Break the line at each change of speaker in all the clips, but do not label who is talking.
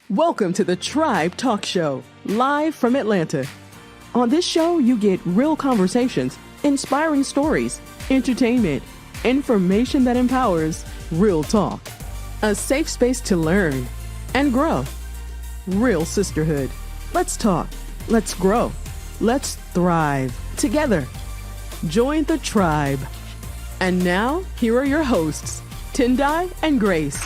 Welcome to the Tribe Talk Show, live from Atlanta. On this show, you get real conversations, inspiring stories, entertainment, information that empowers, real talk. A safe space to learn and grow. Real sisterhood. Let's talk. Let's grow. Let's thrive together. Join the tribe. And now, here are your hosts, Tendai and Grace.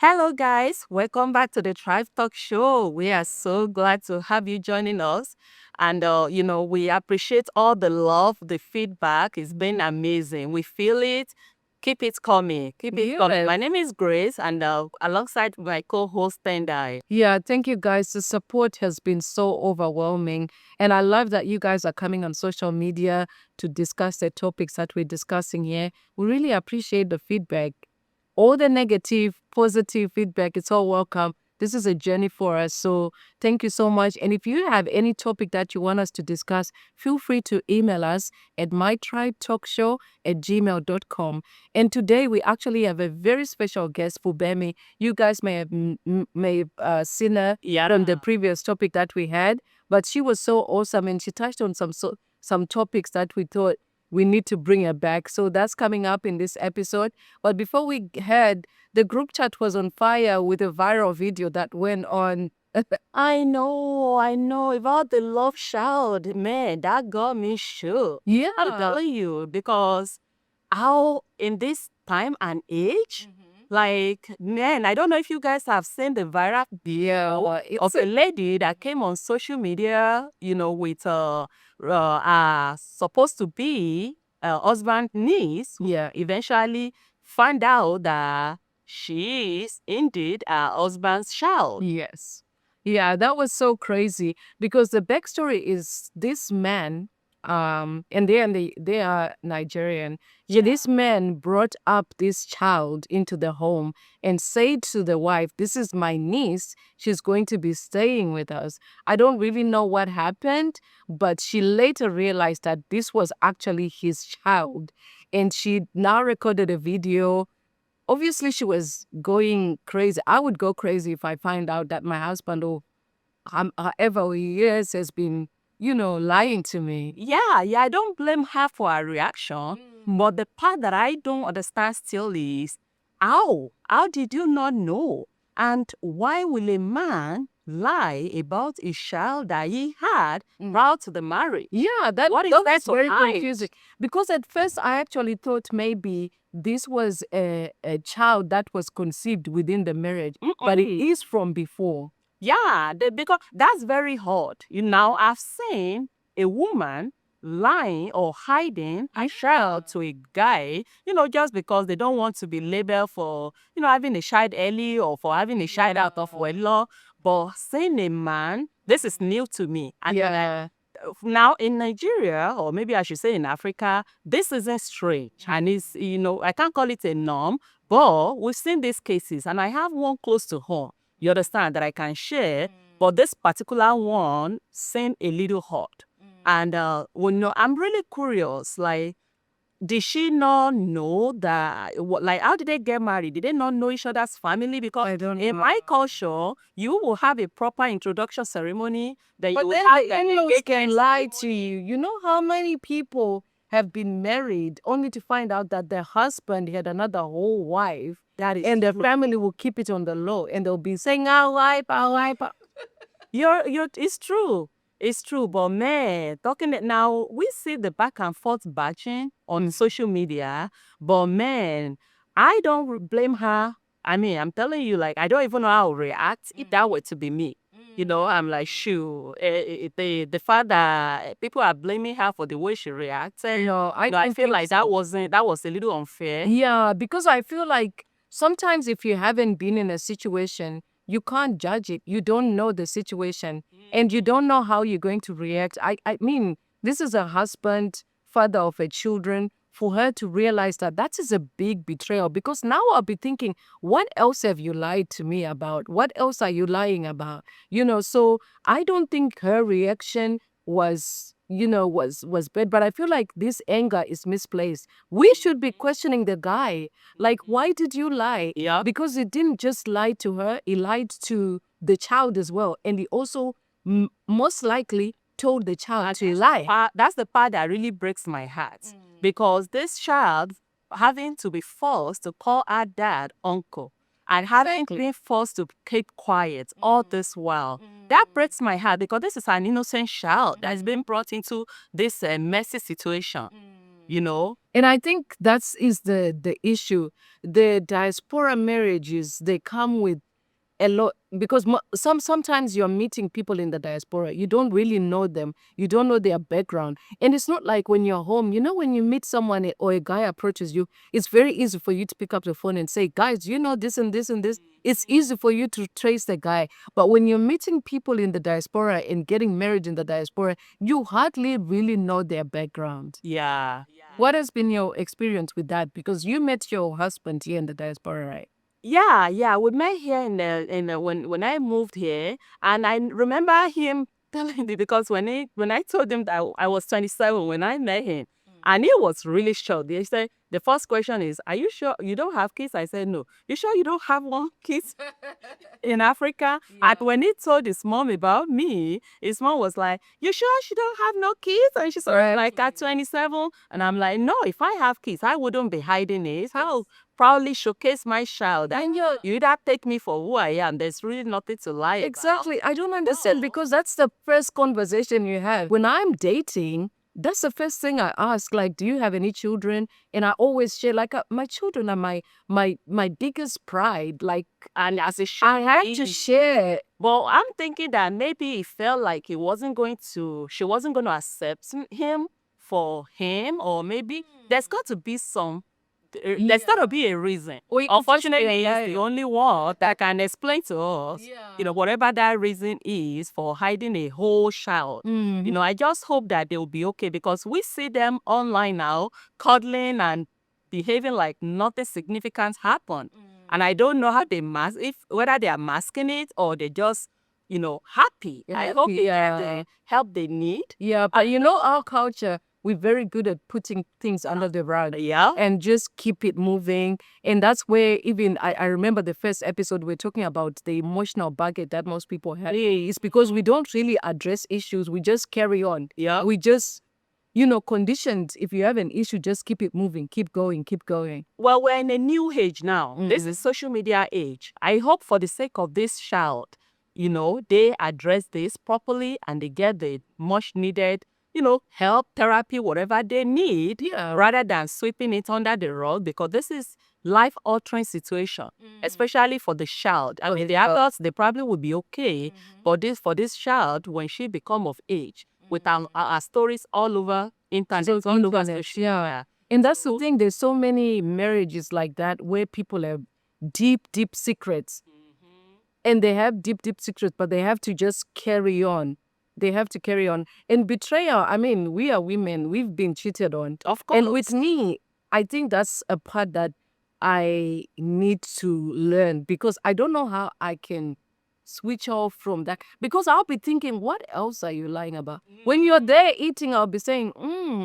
Hello, guys. Welcome back to the Tribe Talk Show. We are so glad to have you joining us. And, we appreciate all the love, the feedback. It's been amazing. We feel it. Keep it coming. Keep it coming. My name is Grace, and alongside my co-host, Tendai.
Yeah, thank you guys. The support has been so overwhelming. And I love that you guys are coming on social media to discuss the topics that we're discussing here. We really appreciate the feedback. All the negative, positive feedback, it's all welcome. This is a journey for us. So thank you so much. And if you have any topic that you want us to discuss, feel free to email us at mytribetalkshow@gmail.com. And today we actually have a very special guest, Fubemi. You guys may have seen her on the previous topic that we had, but she was so awesome and she touched on some topics that we thought we need to bring her back. So that's coming up in this episode. But before we head, the group chat was on fire with a viral video that went on.
I know. About the love child, man, that got me shook.
Yeah.
I'm telling you, because how in this time and age, man, I don't know if you guys have seen the viral video of a lady that came on social media, with supposed to be husband niece, who eventually found out that she is indeed her husband's child.
Yes. Yeah, that was so crazy because the backstory is this man, and they are Nigerian. Yeah, this man brought up this child into the home and said to the wife, "This is my niece. She's going to be staying with us." I don't really know what happened, but she later realized that this was actually his child, and she now recorded a video. Obviously, she was going crazy. I would go crazy if I find out that my husband or however he is has been, lying to me.
Yeah, I don't blame her for her reaction. But the part that I don't understand still is, how? How did you not know? And why will a man lie about a child that he had prior to the marriage?
Yeah, that's very confusing. Because at first I actually thought maybe this was a child that was conceived within the marriage, but it is from before.
Yeah, because that's very hard. I've seen a woman lying or hiding a child to a guy, just because they don't want to be labeled for, having a child early or for having a child out of wedlock. But seeing a man, this is new to me. And now in Nigeria, or maybe I should say in Africa, this isn't strange. And it's, I can't call it a norm, but we've seen these cases. And I have one close to home. You understand that I can share, but this particular one seemed a little hot. And I'm really curious. Like, did she not know that? How did they get married? Did they not know each other's family? Because
I don't know.
in my culture, you will have a proper introduction ceremony.
But then the in-laws can lie to you. You know how many people have been married only to find out that their husband had another whole wife?
That is
and
true.
the family will keep it on the low, and they'll be saying, "Our wife, our wife."
It's true. It's true. But man, talking it now, we see the back and forth batching on social media. But man, I don't blame her. I mean, I'm telling you, like, I don't even know how I would react if that were to be me. I'm like, shoo. The fact that people are blaming her for the way she reacted, I feel like that was a little unfair.
Yeah, because I feel like sometimes if you haven't been in a situation, you can't judge it. You don't know the situation and you don't know how you're going to react. I mean, this is a husband, father of a children. For her to realize that is a big betrayal, because now I'll be thinking, what else have you lied to me about? What else are you lying about? So I don't think her reaction was was bad. But I feel like this anger is misplaced. We should be questioning the guy. Like, why did you lie?
Yeah.
Because he didn't just lie to her, he lied to the child as well. And he also most likely told the child to lie.
That's the part that really breaks my heart. Because this child having to be forced to call her dad uncle and having been forced to keep quiet all this while, that breaks my heart because this is an innocent child that has been brought into this messy situation,
And I think that's is the issue. The diaspora marriages, they come with a lot because sometimes you're meeting people in the diaspora, you don't really know them, you don't know their background, and it's not like when you're home. When you meet someone or a guy approaches you, it's very easy for you to pick up the phone and say, guys, this and this and this. It's easy for you to trace the guy. But when you're meeting people in the diaspora and getting married in the diaspora, you hardly really know their background.
Yeah.
What has been your experience with that? Because you met your husband here in the diaspora, right?
Yeah. We met here when I moved here, and I remember him telling me because when I told him that I was 27 when I met him, and he was really shocked. He said the first question is, "Are you sure you don't have kids?" I said, "No." "You sure you don't have one kid in Africa?" And when he told his mom about me, his mom was like, "You sure she don't have no kids?" And she's like, "At 27," and I'm like, "No, if I have kids, I wouldn't be hiding it. I'll proudly showcase my child. And you either take me for who I am. There's really nothing to lie about."
Exactly. I don't understand because that's the first conversation you have. When I'm dating, that's the first thing I ask. Like, do you have any children? And I always share, like, my children are my biggest pride. Like,
And as a
I have to share.
Well, I'm thinking that maybe he felt like she wasn't going to accept him for him, or maybe there's got to be there's got to be a reason. Unfortunately, he's the only one that can explain to us, whatever that reason is for hiding a whole child. I just hope that they'll be okay because we see them online now, cuddling and behaving like nothing significant happened. And I don't know how they whether they are masking it or they just, happy. I hope they get the help they need.
Yeah, but our culture, we're very good at putting things under the rug.
Yeah.
And just keep it moving. And that's where even I remember the first episode we're talking about the emotional baggage that most people have. It's because we don't really address issues. We just carry on.
Yeah.
We just, conditioned. If you have an issue, just keep it moving. Keep going. Keep going.
Well, we're in a new age now. This is social media age. I hope for the sake of this child, they address this properly and they get the much needed, help, therapy, whatever they need, rather than sweeping it under the rug, because this is life-altering situation, especially for the child. I mean, the adults, they probably would be okay, but for this child, when she become of age, with our stories all over internet, all over social media.
And that's the thing. There's so many marriages like that where people have deep, deep secrets. And they have deep, deep secrets, but they have to just carry on. They have to carry on. And betrayal, I mean, we are women. We've been cheated on.
Of course.
And with me, I think that's a part that I need to learn because I don't know how I can switch off from that. Because I'll be thinking, what else are you lying about? When you're there eating, I'll be saying,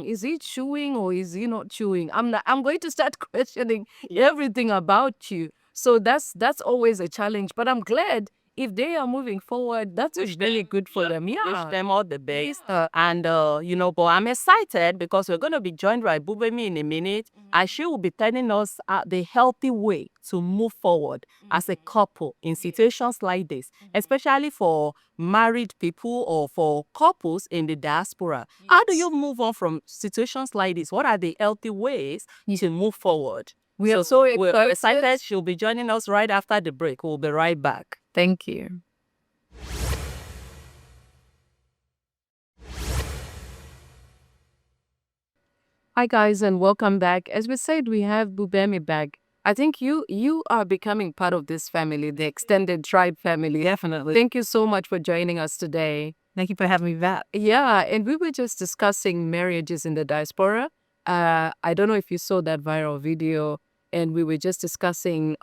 is he chewing or is he not chewing? I'm going to start questioning everything about you. So that's always a challenge. But I'm glad if they are moving forward, that's really good for them. Yeah.
Wish them all the best. And, but I'm excited because we're going to be joined by Bubemi in a minute. And she will be telling us the healthy way to move forward as a couple in situations like this, especially for married people or for couples in the diaspora. How do you move on from situations like this? What are the healthy ways to move forward?
We're so
excited. She'll be joining us right after the break. We'll be right back.
Thank you. Hi guys, and welcome back. As we said, we have Bubemi back. I think you are becoming part of this family, the extended tribe family.
Definitely.
Thank you so much for joining us today.
Thank you for having me back.
Yeah, and we were just discussing marriages in the diaspora. I don't know if you saw that viral video, and we were just discussing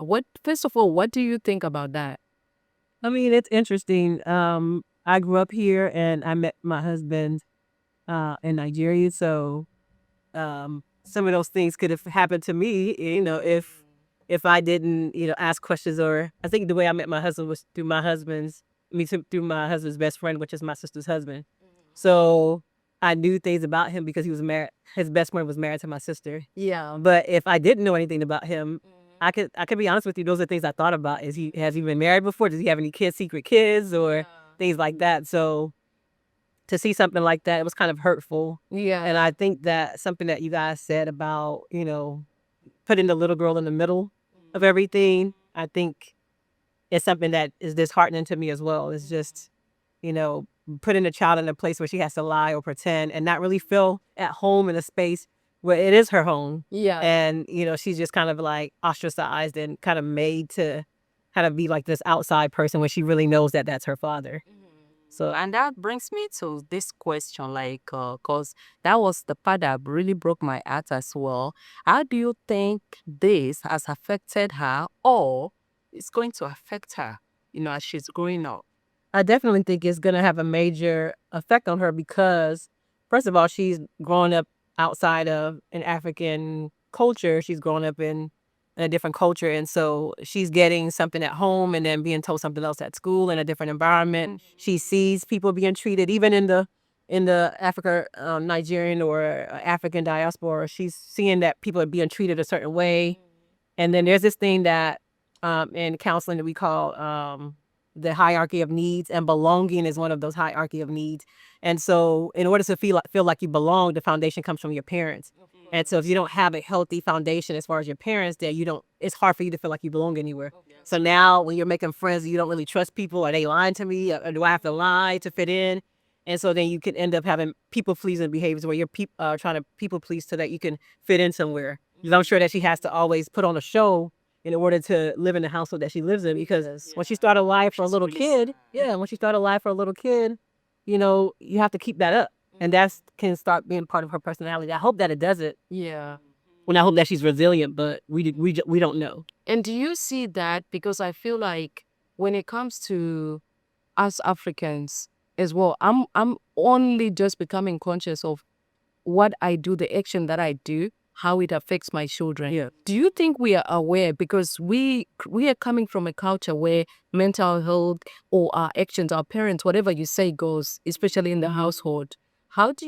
first of all, what do you think about that?
I mean, it's interesting. I grew up here and I met my husband
in Nigeria. So some of those things could have happened to me, if I didn't, ask questions. Or I think the way I met my husband was through through my husband's best friend, which is my sister's husband. So I knew things about him because he was married. His best friend was married to my sister.
Yeah.
But if I didn't know anything about him, I could be honest with you. Those are things I thought about. Has he been married before? Does he have any kids, secret kids, or things like that? So to see something like that, it was kind of hurtful.
Yeah.
And I think that something that you guys said about, putting the little girl in the middle of everything, I think it's something that is disheartening to me as well. It's just, you know, putting a child in a place where she has to lie or pretend and not really feel at home in a space where it is her home.
Yeah.
And, she's just kind of like ostracized and kind of made to kind of be like this outside person when she really knows that that's her father.
So, and that brings me to this question, like, cause that was the part that really broke my heart as well. How do you think this has affected her, or it's going to affect her, as she's growing up?
I definitely think it's going to have a major effect on her because, first of all, she's growing up outside of an African culture. She's growing up in a different culture. And so she's getting something at home and then being told something else at school in a different environment. She sees people being treated, even in the Africa, Nigerian or African diaspora. She's seeing that people are being treated a certain way. And then there's this thing that in counseling that we call the hierarchy of needs, and belonging is one of those hierarchy of needs. And so in order to feel like you belong, the foundation comes from your parents. And so if you don't have a healthy foundation as far as your parents, then it's hard for you to feel like you belong anywhere. So now when you're making friends, you don't really trust people. Are they lying to me? Or do I have to lie to fit in? And so then you can end up having people-pleasing behaviors where you're trying to people-please so that you can fit in somewhere. Because I'm sure that she has to always put on a show in order to live in the household that she lives in. Because when she started life for a little kid, you have to keep that up. And that can start being part of her personality. I hope that it doesn't.
Yeah.
And I hope that she's resilient, but we don't know.
And do you see that? Because I feel like when it comes to us Africans as well, I'm only just becoming conscious of what I do, the action that I do, how it affects my children.
Yeah.
Do you think we are aware? Because we are coming from a culture where mental health or our actions, our parents, whatever you say goes, especially in the household. How do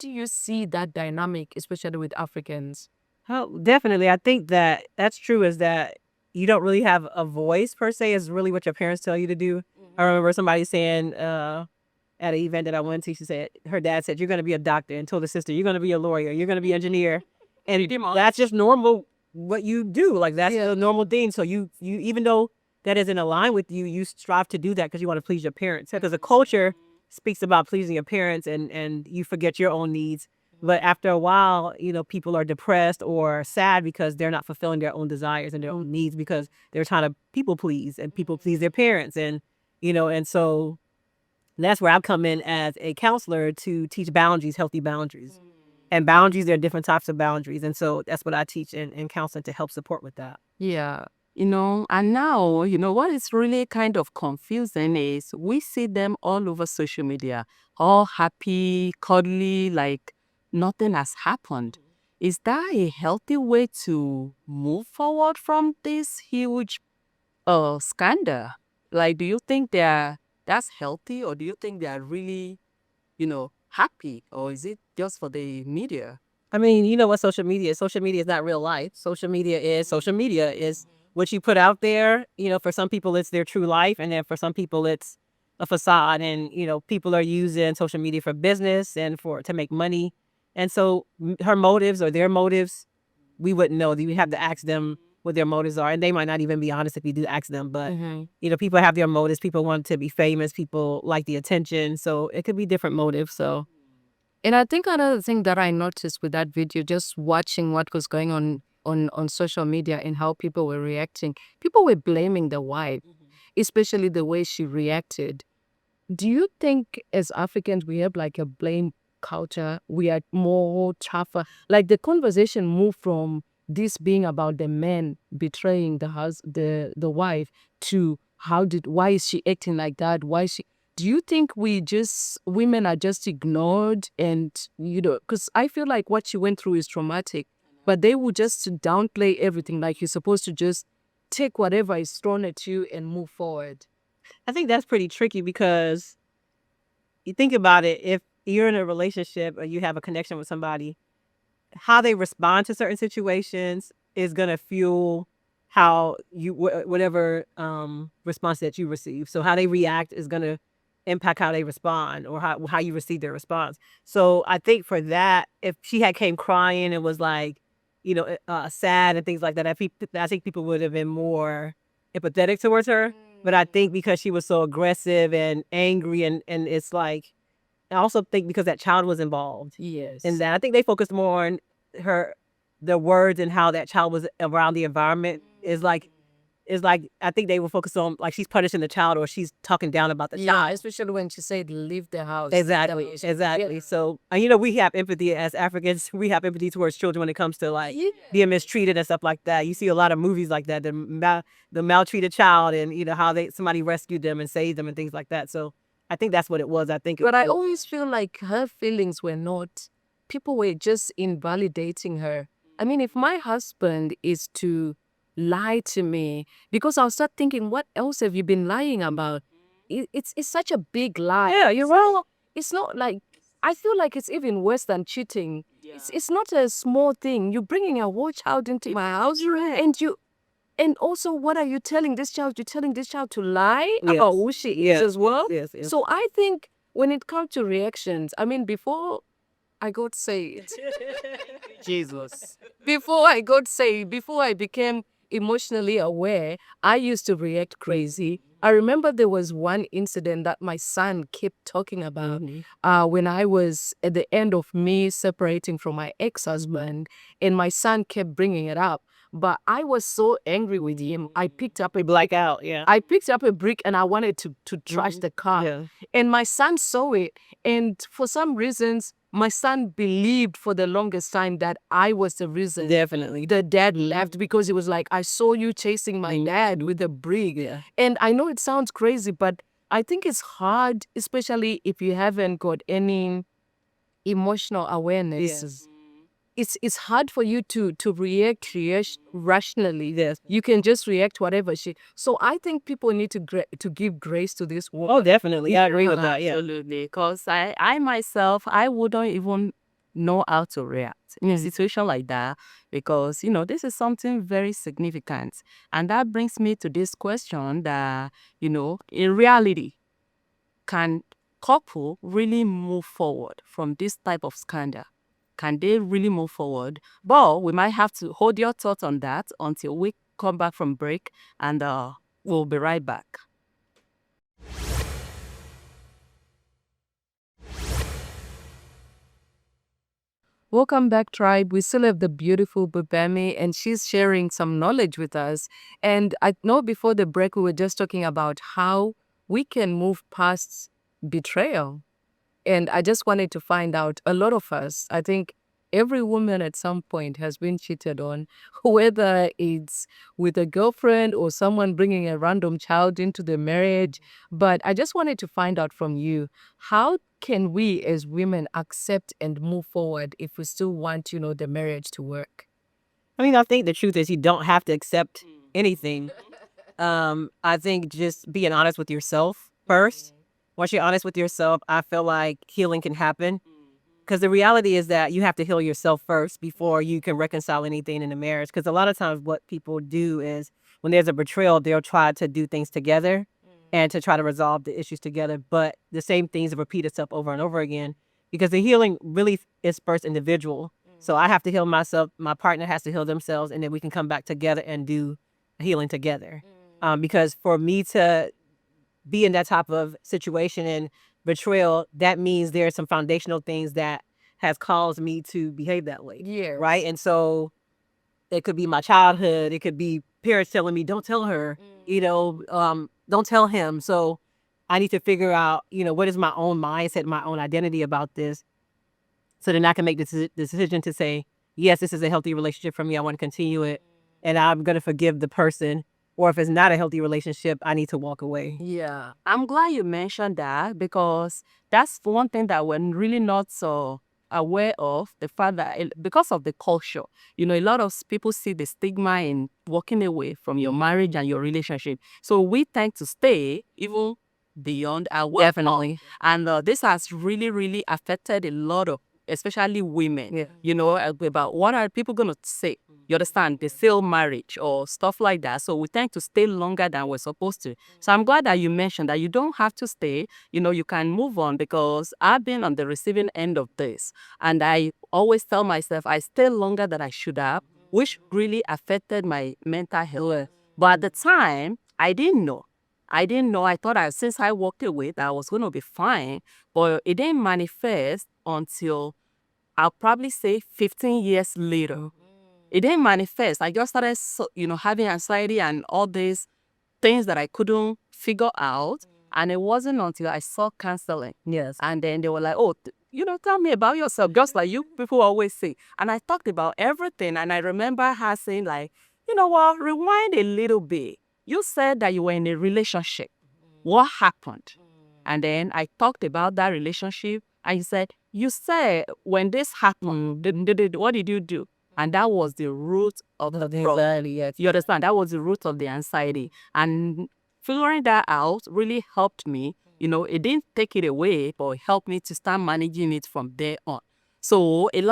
you see that dynamic, especially with Africans?
Oh, definitely. I think that that's true, is that you don't really have a voice per se, is really what your parents tell you to do. I remember somebody saying at an event that I went to, her dad said, "You're going to be a doctor," and told the sister, "You're going to be a lawyer, you're going to be an engineer." And that's just normal what you do. Like that's the normal thing. So you even though that isn't aligned with you, you strive to do that because you want to please your parents. Because the culture speaks about pleasing your parents, and you forget your own needs. But after a while, people are depressed or sad because they're not fulfilling their own desires and their own needs because they're trying to people please their parents. And so that's where I've come in as a counselor to teach boundaries, healthy boundaries. And boundaries, there are different types of boundaries. And so that's what I teach in counseling to help support with that.
Yeah. And now, what is really kind of confusing is we see them all over social media, all happy, cuddly, like nothing has happened. Is that a healthy way to move forward from this huge scandal? Like, do you think that's healthy, or do you think they are really, happy, or is it just for the media?
I mean, you know what social media is? Social media is not real life. Social media is what you put out there. For some people it's their true life, and then for some people it's a facade. And people are using social media for business and to make money. And so her motives or their motives, we wouldn't know. We have to ask them what their motives are, and they might not even be honest if you do ask them. But people have their motives. People want to be famous. People like the attention. So it could be different motives. So.
And I think another thing that I noticed with that video, just watching what was going on social media and how people were reacting, people were blaming the wife, especially the way she reacted. Do you think as Africans we have like a blame culture? We are more tougher. Like the conversation moved from this being about the man betraying the wife to why is she acting like that? do you think women are just ignored? And, because I feel like what she went through is traumatic, but they would just downplay everything. Like you're supposed to just take whatever is thrown at you and move forward.
I think that's pretty tricky because you think about it, if you're in a relationship or you have a connection with somebody, how they respond to certain situations is going to fuel how you whatever response that you receive. So how they react is going to impact how they respond or how you receive their response. So I think for that, if she had came crying and was like, sad and things like that, I think people would have been more empathetic towards her. But I think because she was so aggressive and angry and it's like, I also think because that child was involved.
Yes.
And that I think they focused more on the words and how that child was around the environment is like I think they were focused on like she's punishing the child or she's talking down about the
Yeah,
child.
especially when she said leave the house.
Exactly.
Yeah.
So we have empathy as Africans. We have empathy towards children when it comes to like being mistreated and stuff like that. You see a lot of movies like that, the maltreated child and how somebody rescued them and saved them and things like that. So I think that's what it was.
But I always feel like her feelings were not, people were just invalidating her. I mean, if my husband is to lie to me, because I'll start thinking, what else have you been lying about? It's such a big lie.
Yeah, you're wrong.
It's not like, I feel like it's even worse than cheating. It's not a small thing. You're bringing a whole child into my house, and also, what are you telling this child? You're telling this child to lie about who she is as well?
Yes.
So I think when it comes to reactions, I mean, before I got saved,
Jesus.
before I became emotionally aware, I used to react crazy. I remember there was one incident that my son kept talking about when I was at the end of me separating from my ex-husband, and my son kept bringing it up. But I was so angry with him. I picked up a
Blackout, yeah.
I picked up a brick and I wanted to trash the car.
Yeah.
And my son saw it. And for some reasons, my son believed for the longest time that I was the reason.
Definitely.
The dad left because he was like, I saw you chasing my dad with a brick.
Yeah.
And I know it sounds crazy, but I think it's hard, especially if you haven't got any emotional awareness.
Yes.
It's hard for you to react rationally.
Yes.
You can just react whatever So I think people need to give grace to this woman.
Oh, definitely. I agree with that. Yeah.
Absolutely. Because I myself, I wouldn't even know how to react in a situation like that because, this is something very significant. And that brings me to this question that, in reality, can couple really move forward from this type of scandal? Can they really move forward? But we might have to hold your thoughts on that until we come back from break, and we'll be right back.
Welcome back, tribe. We still have the beautiful Bubemi, and she's sharing some knowledge with us. And I know before the break, we were just talking about how we can move past betrayal. And I just wanted to find out, a lot of us, I think every woman at some point has been cheated on, whether it's with a girlfriend or someone bringing a random child into the marriage. But I just wanted to find out from you, how can we as women accept and move forward if we still want, the marriage to work?
I mean, I think the truth is you don't have to accept anything. I think just being honest with yourself first. Once you're honest with yourself, I feel like healing can happen. Because the reality is that you have to heal yourself first before you can reconcile anything in a marriage. Because a lot of times what people do is when there's a betrayal, they'll try to do things together and to try to resolve the issues together. But the same things repeat itself over and over again because the healing really is first individual. So I have to heal myself. My partner has to heal themselves. And then we can come back together and do healing together. Because for me to be in that type of situation and betrayal, that means there are some foundational things that has caused me to behave that way.
Yeah.
Right. And so it could be my childhood. It could be parents telling me, don't tell her, don't tell him. So I need to figure out, what is my own mindset, my own identity about this. So then I can make the decision to say, yes, this is a healthy relationship for me. I want to continue it. And I'm going to forgive the person or if it's not a healthy relationship, I need to walk away.
Yeah.
I'm glad you mentioned that because that's one thing that we're really not so aware of, the fact that because of the culture, a lot of people see the stigma in walking away from your marriage and your relationship. So we tend to stay even beyond our work.
Definitely.
And this has really, really affected a lot of, especially women,
Yeah.
about what are people going to say? You understand? They still marriage or stuff like that. So we tend to stay longer than we're supposed to. So I'm glad that you mentioned that you don't have to stay. You can move on, because I've been on the receiving end of this. And I always tell myself I stayed longer than I should have, which really affected my mental health. But at the time, I didn't know. I thought since I walked away that I was going to be fine. But it didn't manifest until, I'll probably say, 15 years later. It didn't manifest. I just started, having anxiety and all these things that I couldn't figure out. And it wasn't until I saw counseling.
Yes.
And then they were like, oh, tell me about yourself, just like you people always say. And I talked about everything. And I remember her saying, like, you know what, rewind a little bit. You said that you were in a relationship. What happened? And then I talked about that relationship. And you said when this happened, what did you do? And that was the root of the problem. You understand? That was the root of the anxiety. And figuring that out really helped me. It didn't take it away, but it helped me to start managing it from there on. So it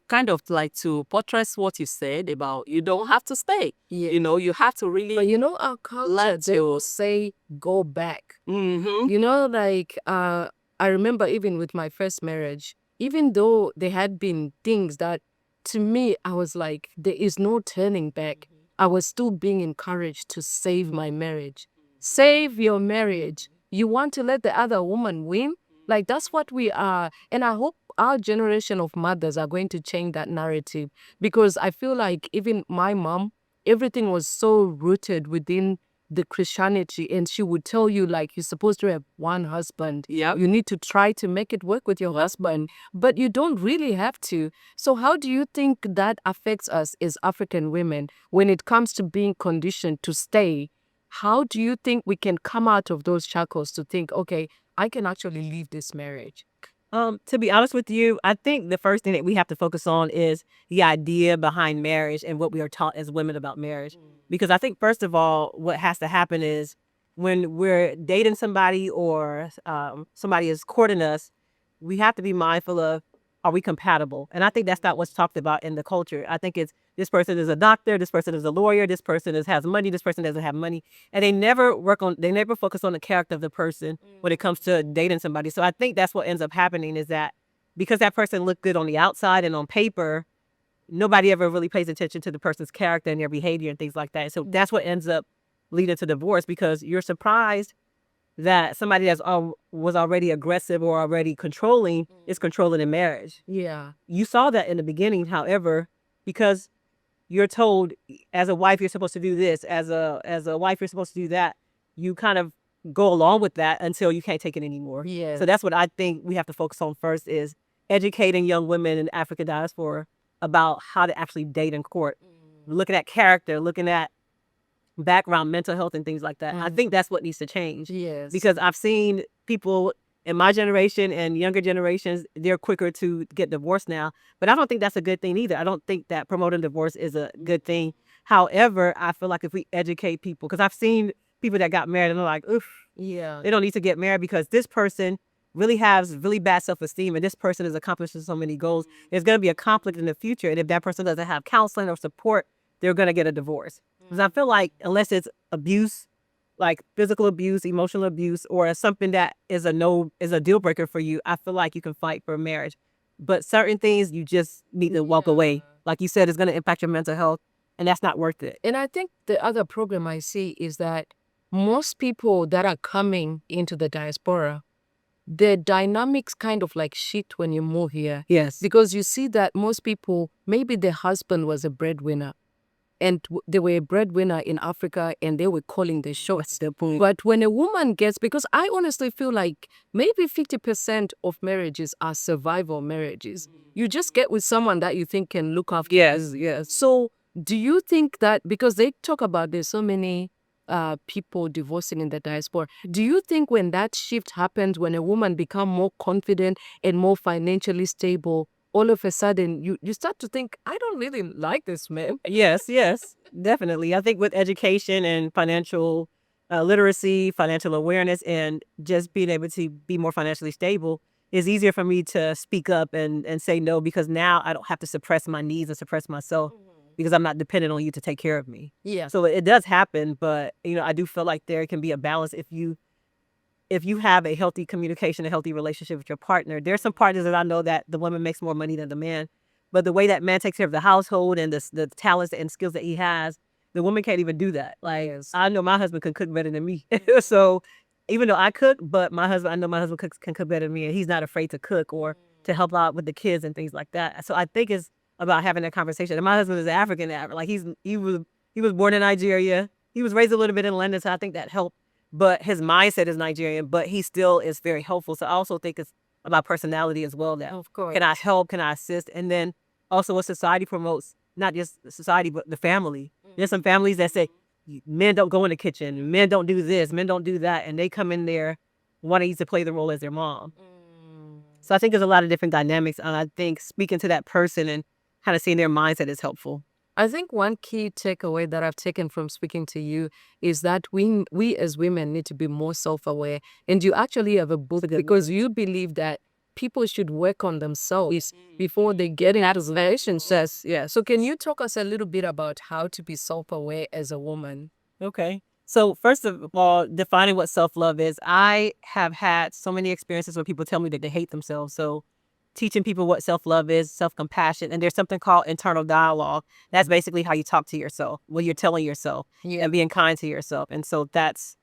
kind of like, to buttress what you said about, you don't have to stay.
Yeah.
You have to really.
But our culture, they will say, go back.
Mm-hmm.
I remember even with my first marriage, even though there had been things that, to me, I was like, there is no turning back. I was still being encouraged to save my marriage. Save your marriage. You want to let the other woman win? Like, that's what we are. And I hope our generation of mothers are going to change that narrative, because I feel like even my mom, everything was so rooted within the Christianity, and she would tell you, like, you're supposed to have one husband.
Yep.
You need to try to make it work with your husband, but you don't really have to. So how do you think that affects us as African women when it comes to being conditioned to stay? How do you think we can come out of those shackles to think, okay, I can actually leave this marriage?
To be honest with you, I think the first thing that we have to focus on is the idea behind marriage and what we are taught as women about marriage. Because I think, first of all, what has to happen is when we're dating somebody or somebody is courting us, we have to be mindful of, are we compatible? And I think that's not what's talked about in the culture. I think it's, this person is a doctor, this person is a lawyer, this person has money, this person doesn't have money. And they never focus on the character of the person when it comes to dating somebody. So I think that's what ends up happening, is that because that person looked good on the outside and on paper, nobody ever really pays attention to the person's character and their behavior and things like that. So that's what ends up leading to divorce, because you're surprised that somebody that was already aggressive or already controlling is controlling in marriage.
Yeah.
You saw that in the beginning, however, because you're told as a wife you're supposed to do this, as a wife you're supposed to do that. You kind of go along with that until you can't take it anymore.
Yeah.
So that's what I think we have to focus on first, is educating young women in African diaspora about how to actually date in court. Looking at character, looking at background, mental health, and things like that. I think that's what needs to change.
Yes.
Because I've seen people in my generation and younger generations, they're quicker to get divorced now. But I don't think that's a good thing either. I don't think that promoting divorce is a good thing. However, I feel like if we educate people, because I've seen people that got married and they're like, oof,
Yeah.
they don't need to get married because this person really has really bad self-esteem and this person is accomplishing so many goals. There's going to be a conflict in the future. And if that person doesn't have counseling or support, they're going to get a divorce. Because I feel like unless it's abuse, like physical abuse, emotional abuse, or something that is a deal breaker for you, I feel like you can fight for marriage. But certain things you just need to walk away. Like you said, it's going to impact your mental health, and that's not worth it.
And I think the other problem I see is that most people that are coming into the diaspora, the dynamics kind of like shift when you move here.
Yes.
Because you see that most people, maybe the husband was a breadwinner, and they were a breadwinner in Africa and they were calling the shots. But when a woman gets, because I honestly feel like maybe 50% of marriages are survival marriages. You just get with someone that you think can look after you.
Yes.
So do you think that, because they talk about there's so many people divorcing in the diaspora. Do you think when that shift happens, when a woman become more confident and more financially stable, all of a sudden you start to think, I don't really like this man?
Yes, yes, definitely. I think with education and financial literacy, financial awareness, and just being able to be more financially stable, it's easier for me to speak up and say no, because now I don't have to suppress my needs and suppress myself because I'm not dependent on you to take care of me.
Yeah.
So it does happen, but I do feel like there can be a balance if you have a healthy communication, a healthy relationship with your partner. There's some partners that I know that the woman makes more money than the man, but the way that man takes care of the household and the talents and skills that he has, the woman can't even do that. Like,
Yes.
I know my husband can cook better than me. So even though I cook, but I know my husband can cook better than me, and he's not afraid to cook or to help out with the kids and things like that. So I think it's about having that conversation. And my husband is African, like he was born in Nigeria. He was raised a little bit in London, so I think that helped. But his mindset is Nigerian, but he still is very helpful. So I also think it's about personality as well. That
Of course.
can I help? Can I assist? And then also what society promotes, not just society, but the family. There's some families that say, men don't go in the kitchen, men don't do this, men don't do that. And they come in there wanting you to play the role as their mom. So I think there's a lot of different dynamics. And I think speaking to that person and kind of seeing their mindset is helpful.
I think one key takeaway that I've taken from speaking to you is that we as women need to be more self-aware. And you actually have a book because you believe that people should work on themselves before they get into relationships. Yeah. So can you talk us a little bit about how to be self-aware as a woman?
Okay. So first of all, defining what self-love is. I have had so many experiences where people tell me that they hate themselves. So teaching people what self-love is, self-compassion, and there's something called internal dialogue. That's basically how you talk to yourself, what you're telling yourself, and being kind to yourself. And so that's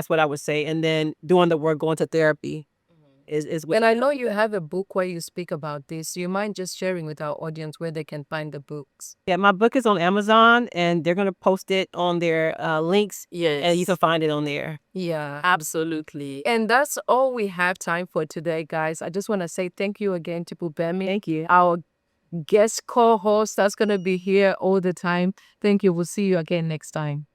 what I would say. And then doing the work, going to therapy is what.
And I know you have a book where you speak about this. Do you mind just sharing with our audience where they can find the books?
Yeah, my book is on Amazon, and they're going to post it on their links.
Yes.
And you can find it on there.
Yeah, absolutely. And that's all we have time for today, guys. I just want to say thank you again to Bubemi.
Thank you.
Our guest co-host that's going to be here all the time. Thank you. We'll see you again next time.